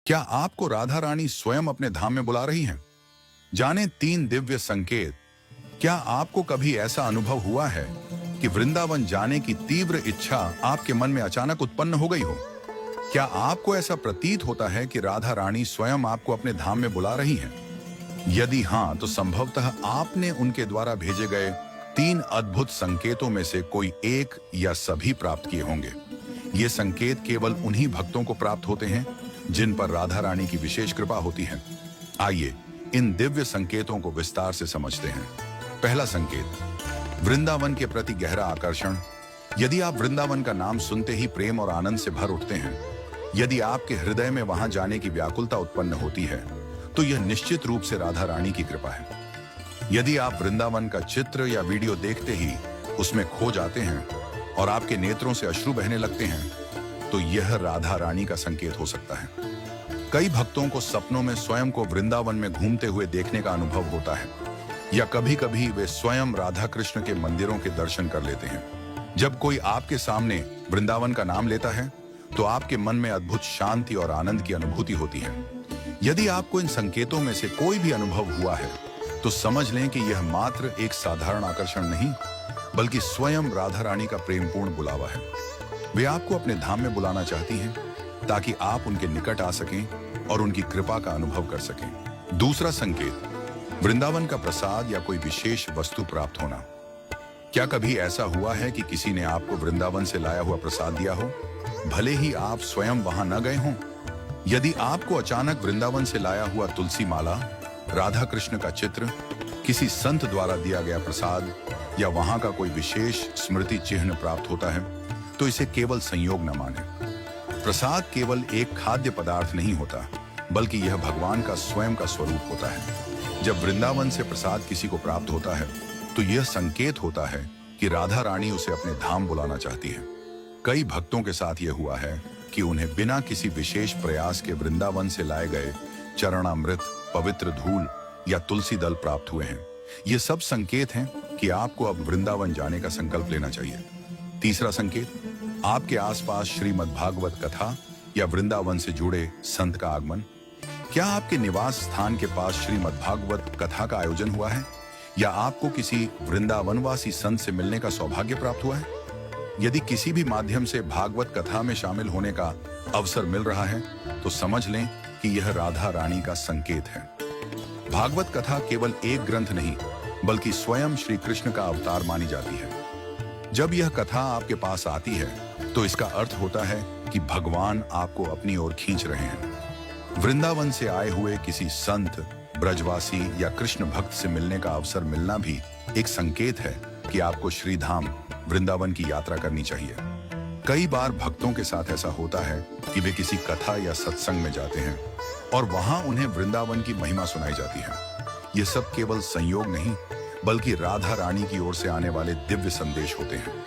क्या आपको राधा रानी स्वयं अपने धाम में बुला रही हैं? जाने 3 दिव्य संकेत। क्या आपको कभी ऐसा अनुभव हुआ है कि वृंदावन जाने की तीव्र इच्छा आपके मन में अचानक उत्पन्न हो गई हो? क्या आपको ऐसा प्रतीत होता है कि राधा रानी स्वयं आपको अपने धाम में बुला रही हैं? यदि हाँ, तो संभवतः आपने उनके द्वारा भेजे गए 3 अद्भुत संकेतों में से कोई एक या सभी प्राप्त किए होंगे। ये संकेत केवल उन्हीं भक्तों को प्राप्त होते हैं जिन पर राधा रानी की विशेष कृपा होती है। आइए इन दिव्य संकेतों को विस्तार से समझते हैं। पहला संकेत, वृंदावन के प्रति गहरा आकर्षण। यदि आप वृंदावन का नाम सुनते ही प्रेम और आनंद से भर उठते हैं, यदि आपके हृदय में वहां जाने की व्याकुलता उत्पन्न होती है, तो यह निश्चित रूप से राधा रानी की कृपा है। यदि आप वृंदावन का चित्र या वीडियो देखते ही उसमें खो जाते हैं और आपके नेत्रों से अश्रु बहने लगते हैं, तो यह राधा रानी का संकेत हो सकता है। कई भक्तों को सपनों में स्वयं को वृंदावन में घूमते हुए देखने का अनुभव होता है, या कभी-कभी वे स्वयं राधा कृष्ण के मंदिरों के दर्शन कर लेते हैं। जब कोई आपके सामने वृंदावन का नाम लेता है, तो आपके मन में अद्भुत शांति और आनंद की अनुभूति होती है। यदि आपको इन संकेतों में से कोई भी अनुभव हुआ है, तो समझ लें कि यह मात्र एक साधारण आकर्षण नहीं, बल्कि स्वयं राधा रानी का प्रेमपूर्ण बुलावा है। वे आपको अपने धाम में बुलाना चाहती हैं, ताकि आप उनके निकट आ सकें और उनकी कृपा का अनुभव कर सकें। दूसरा संकेत, वृंदावन का प्रसाद या कोई विशेष वस्तु प्राप्त होना। क्या कभी ऐसा हुआ है कि किसी ने आपको वृंदावन से लाया हुआ प्रसाद दिया हो, भले ही आप स्वयं वहां न गए हों? यदि आपको अचानक वृंदावन से लाया हुआ तुलसी माला, राधा कृष्ण का चित्र, किसी संत द्वारा दिया गया प्रसाद या वहां का कोई विशेष स्मृति चिन्ह प्राप्त होता है, तो इसे केवल संयोग न माने। प्रसाद केवल एक खाद्य पदार्थ नहीं होता, बल्कि यह भगवान का स्वयं का स्वरूप होता है। जब वृंदावन से प्रसाद किसी को प्राप्त होता है, तो यह संकेत होता है कि राधा रानी उसे अपने धाम बुलाना चाहती है। कई भक्तों के साथ यह हुआ है कि उन्हें बिना किसी विशेष प्रयास के वृंदावन से लाए गए चरणामृत, पवित्र धूल या तुलसी दल प्राप्त हुए हैं। ये सब संकेत हैं कि आपको अब वृंदावन जाने का संकल्प लेना चाहिए। तीसरा संकेत, आपके आसपास श्रीमद् भागवत कथा या वृंदावन से जुड़े संत का आगमन। क्या आपके निवास स्थान के पास श्रीमद् भागवत कथा का आयोजन हुआ है, या आपको किसी वृंदावनवासी संत से मिलने का सौभाग्य प्राप्त हुआ है? यदि किसी भी माध्यम से भागवत कथा में शामिल होने का अवसर मिल रहा है, तो समझ लें कि यह राधा रानी का संकेत है। भागवत कथा केवल एक ग्रंथ नहीं, बल्कि स्वयं श्री कृष्ण का अवतार मानी जाती है। जब यह कथा आपके पास आती है, तो इसका अर्थ होता है कि भगवान आपको अपनी ओर खींच रहे हैं। वृंदावन से आए हुए किसी संत, ब्रजवासी या कृष्ण भक्त से मिलने का अवसर मिलना भी एक संकेत है कि आपको श्रीधाम वृंदावन की यात्रा करनी चाहिए। कई बार भक्तों के साथ ऐसा होता है कि वे किसी कथा या सत्संग में जाते हैं और वहां उन्हें वृंदावन की महिमा सुनाई जाती है। ये सब केवल संयोग नहीं, बल्कि राधा रानी की ओर से आने वाले दिव्य संदेश होते हैं।